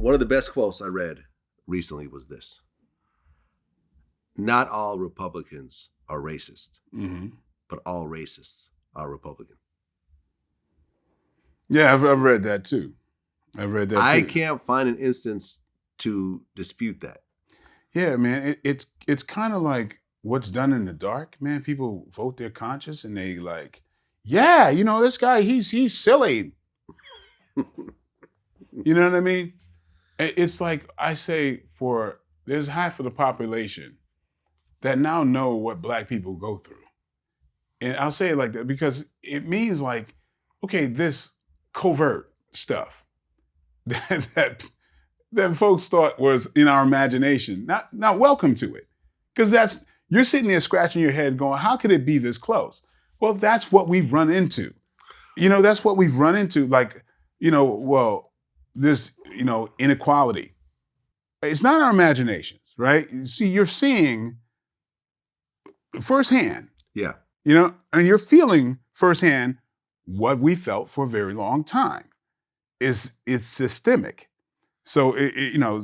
one of the best quotes I read recently was this: "Not all Republicans are racist, but all racists are Republican." Yeah, I've read that too. I can't find an instance to dispute that. Yeah, man, it's kind of like what's done in the dark, man. People vote their conscience and they like, yeah, this guy, he's silly. You know what I mean? It's like I say, there's half of the population that now know what Black people go through. And I'll say it like that because it means like, okay, this covert stuff that folks thought was in our imagination, not welcome to it. Because you're sitting there scratching your head going, how could it be this close? Well, that's what we've run into. That's what we've run into. Like, this, inequality. It's not our imaginations, right? See, you're seeing firsthand. Yeah. And you're feeling firsthand what we felt for a very long time. It's systemic. So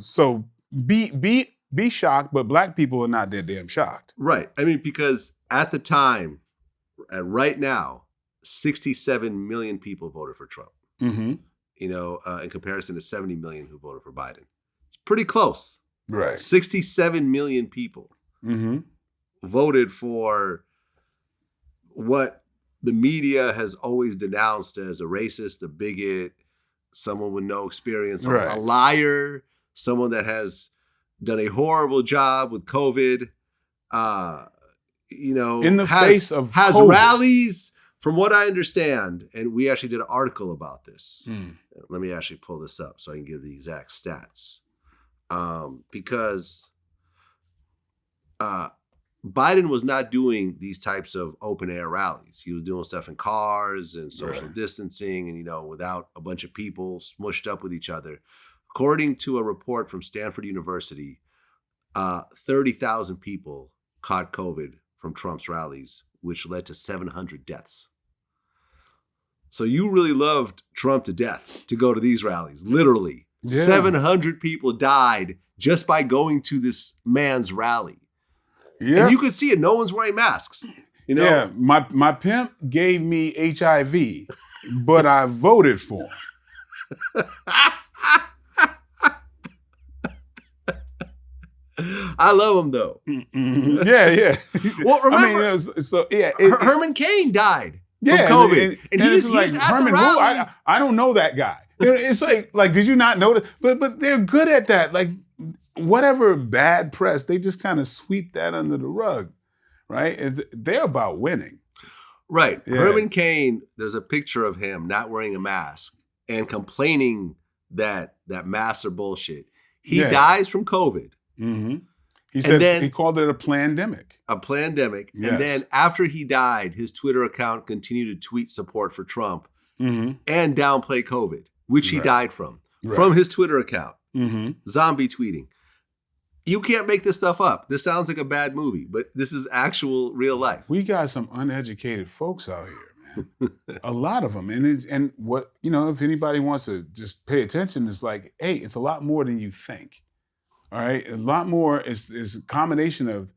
so be shocked, but Black people are not that damn shocked. Right. I mean, because at the time, right now, 67 million people voted for Trump. Mm-hmm. In comparison to 70 million who voted for Biden. It's pretty close. Right. 67 million people voted for what the media has always denounced as a racist, a bigot, someone with no experience, a liar, someone that has done a horrible job with COVID, in the face of has COVID. Rallies, from what I understand, and we actually did an article about this. Let me actually pull this up so I can give the exact stats. Because Biden was not doing these types of open air rallies. He was doing stuff in cars and social distancing and, without a bunch of people smushed up with each other. According to a report from Stanford University, 30,000 people caught COVID from Trump's rallies, which led to 700 deaths. So you really loved Trump to death to go to these rallies, literally. Yeah. 700 people died just by going to this man's rally. Yeah. And you could see it. No one's wearing masks. Yeah, my pimp gave me HIV, but I voted for him. I love him though. Yeah. Well, remember, Herman Cain died from COVID, and he's at Herman, the rally. I don't know that guy. It's like, did you not know that? But they're good at that. Like, whatever bad press, they just kind of sweep that under the rug, right? They're about winning. Right. Yeah. Herman Cain, there's a picture of him not wearing a mask and complaining that masks are bullshit. He dies from COVID. Mm-hmm. He said he called it a plandemic. A plandemic. Yes. And then after he died, his Twitter account continued to tweet support for Trump and downplay COVID, which he died from his Twitter account. Zombie tweeting. You can't make this stuff up. This sounds like a bad movie, but this is actual real life. We got some uneducated folks out here, man. A lot of them. And what, if anybody wants to just pay attention, it's like, hey, it's a lot more than you think. All right. A lot more is a combination of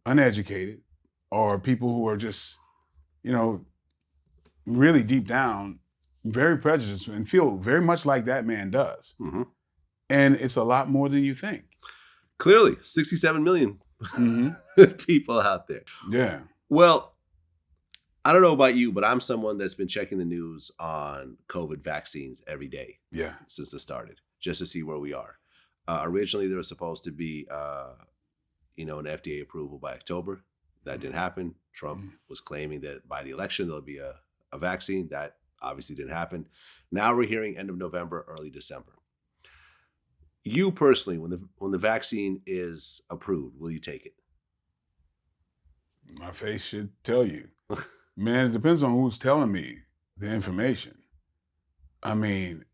uneducated or people who are just, really deep down, very prejudiced and feel very much like that man does. Mm-hmm. And it's a lot more than you think. Clearly, 67 million people out there. Yeah. Well, I don't know about you, but I'm someone that's been checking the news on COVID vaccines every day. Yeah. Since it started, just to see where we are. Originally, there was supposed to be, an FDA approval by October. That didn't happen. Trump was claiming that by the election, there'll be a vaccine. That obviously didn't happen. Now we're hearing end of November, early December. You personally, when the vaccine is approved, will you take it? My face should tell you. Man, it depends on who's telling me the information. I mean,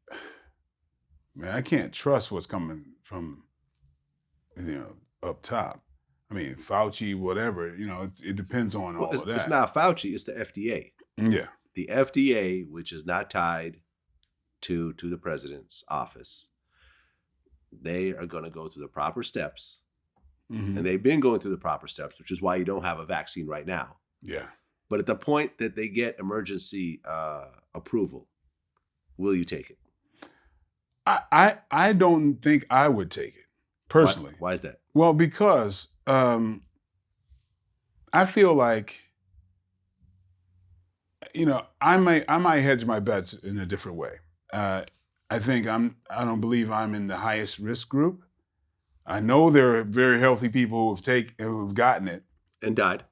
man, I can't trust what's coming from, up top. I mean, Fauci, whatever, it depends on all of that. It's not Fauci, it's the FDA. Yeah. The FDA, which is not tied to the president's office, they are going to go through the proper steps. Mm-hmm. And they've been going through the proper steps, which is why you don't have a vaccine right now. Yeah. But at the point that they get emergency approval, will you take it? I don't think I would take it personally. Why is that? Well, because I feel like, I might hedge my bets in a different way. I think I don't believe I'm in the highest risk group. I know there are very healthy people who've gotten it And died.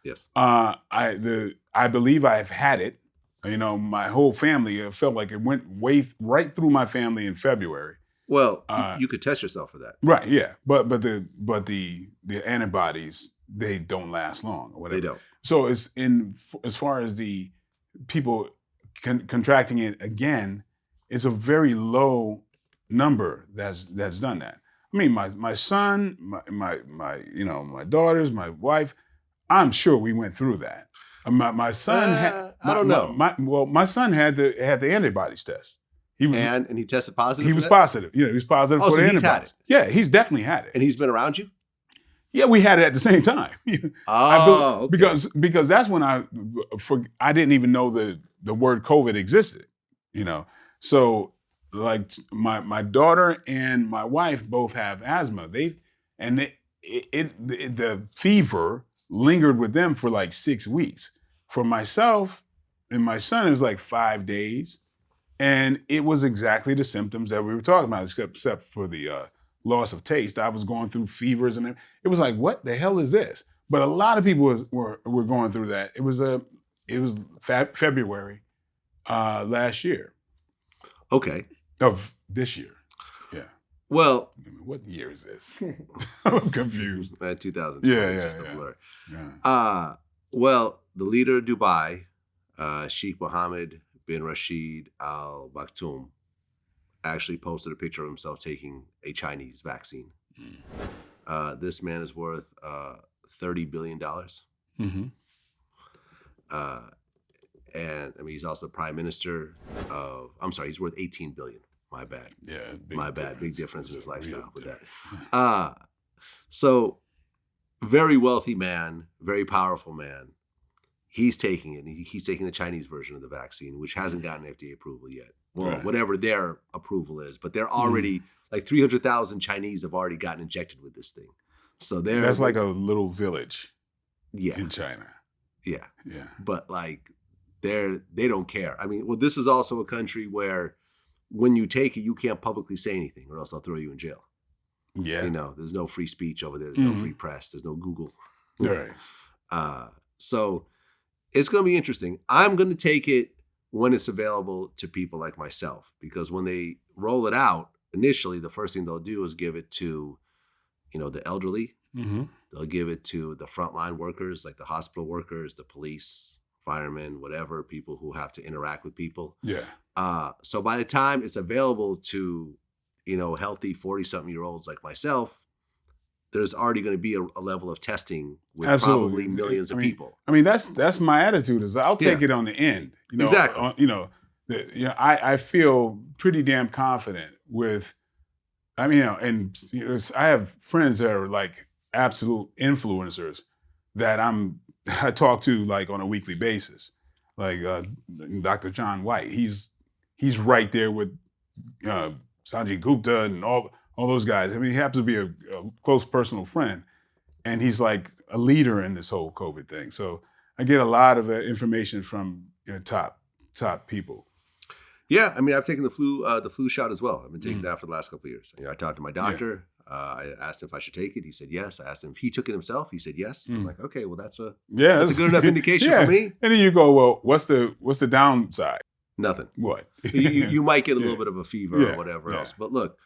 Yes. I believe I've had it. My whole family, it felt like it went right through my family in February. Well, you could test yourself for that. Right, yeah. But the antibodies, they don't last long or whatever. They don't. So it's as far as the people contracting it again, it's a very low number that's done that. I mean, my son, my daughters, my wife, I'm sure we went through that. My son had. I don't know. My son had the antibodies test. And he tested positive. He was positive. He was positive for the antibodies. Had it. Yeah, he's definitely had it. And he's been around you. Yeah, we had it at the same time. Okay. Because that's when I didn't even know the word COVID existed. So like my daughter and my wife both have asthma. The fever lingered with them for like 6 weeks. For myself and my son, it was like 5 days. And it was exactly the symptoms that we were talking about, except for the loss of taste. I was going through fevers and it was like, what the hell is this? But a lot of people were going through that. It was February last year. Okay. Of this year. Yeah. Well, what year is this? I'm confused. 2020 is just a blur. Yeah. Well, the leader of Dubai, Sheikh Mohammed bin Rashid Al Maktoum, actually posted a picture of himself taking a Chinese vaccine. This man is worth $30 billion. Mm-hmm. And I mean, he's also the prime minister of, he's worth 18 billion. My bad. Yeah. My bad. Big difference in his lifestyle with that. So very wealthy man, very powerful man. He's taking it. He's taking the Chinese version of the vaccine, which hasn't gotten FDA approval yet. Well, Right. Whatever their approval is, but they're already like 300,000 Chinese have already gotten injected with this thing. So That's like a little village yeah, in China. yeah. Yeah. But like they don't care. I mean, well, this is also a country where when you take it, you can't publicly say anything, or else they'll throw you in jail. Yeah. There's no free speech over there. There's no free press. There's no Google. All right. So it's going to be interesting. I'm going to take it when it's available to people like myself, because when they roll it out initially, the first thing they'll do is give it to, the elderly. Mm-hmm. They'll give it to the frontline workers, like the hospital workers, the police, firemen, whatever, people who have to interact with people. Yeah. So by the time it's available to, healthy 40-something-year-olds like myself, there's already going to be a level of testing with Absolutely. probably millions of people. I mean, that's my attitude. Is I'll take it on the end. Exactly. I feel pretty damn confident with. I mean, I have friends that are like absolute influencers that I talk to like on a weekly basis, like Dr. John White. He's right there with Sanjay Gupta and all those guys. I mean, he happens to be a close personal friend, and he's like a leader in this whole COVID thing. So I get a lot of information from top people. Yeah, I mean, I've taken the flu shot as well. I've been taking that for the last couple of years. I talked to my doctor. Yeah. I asked him if I should take it. He said yes. I asked him if he took it himself. He said yes. I'm like, okay, well, that's a good enough indication for me. And then you go, well, what's the downside? Nothing. What? you might get a little bit of a fever or whatever else. But look,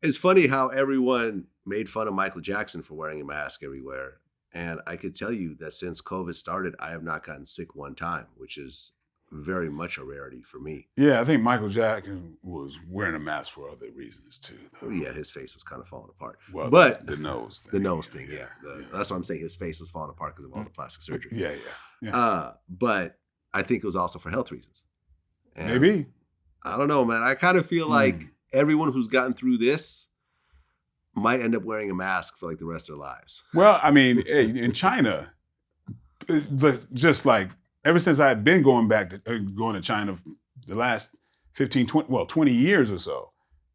it's funny how everyone made fun of Michael Jackson for wearing a mask everywhere. And I could tell you that since COVID started, I have not gotten sick one time, which is very much a rarity for me. Yeah, I think Michael Jackson was wearing a mask for other reasons too. Oh, yeah, his face was kind of falling apart. Well, but the nose thing. The nose thing, yeah. That's why I'm saying his face was falling apart because of all the plastic surgery. Yeah. But I think it was also for health reasons. And maybe. I don't know, man. I kind of feel like everyone who's gotten through this might end up wearing a mask for like the rest of their lives. Well, I mean, hey, in China, just like ever since I've been going to China the last 20 years or so,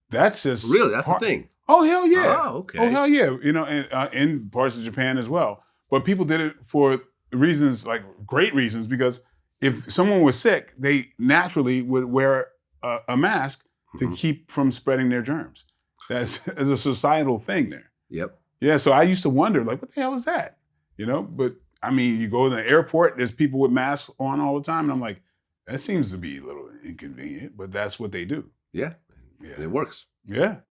that's just Really, that's a thing. Oh, hell yeah. Oh, okay. Oh, hell yeah. You know, and in parts of Japan as well. But people did it for reasons, like great reasons, because if someone was sick, they naturally would wear a mask to keep from spreading their germs. That's a societal thing there. Yep. Yeah, so I used to wonder, like, what the hell is that? You know, but I mean, you go to the airport, there's people with masks on all the time, and I'm like, that seems to be a little inconvenient, but that's what they do. Yeah. Yeah. And it works. Yeah.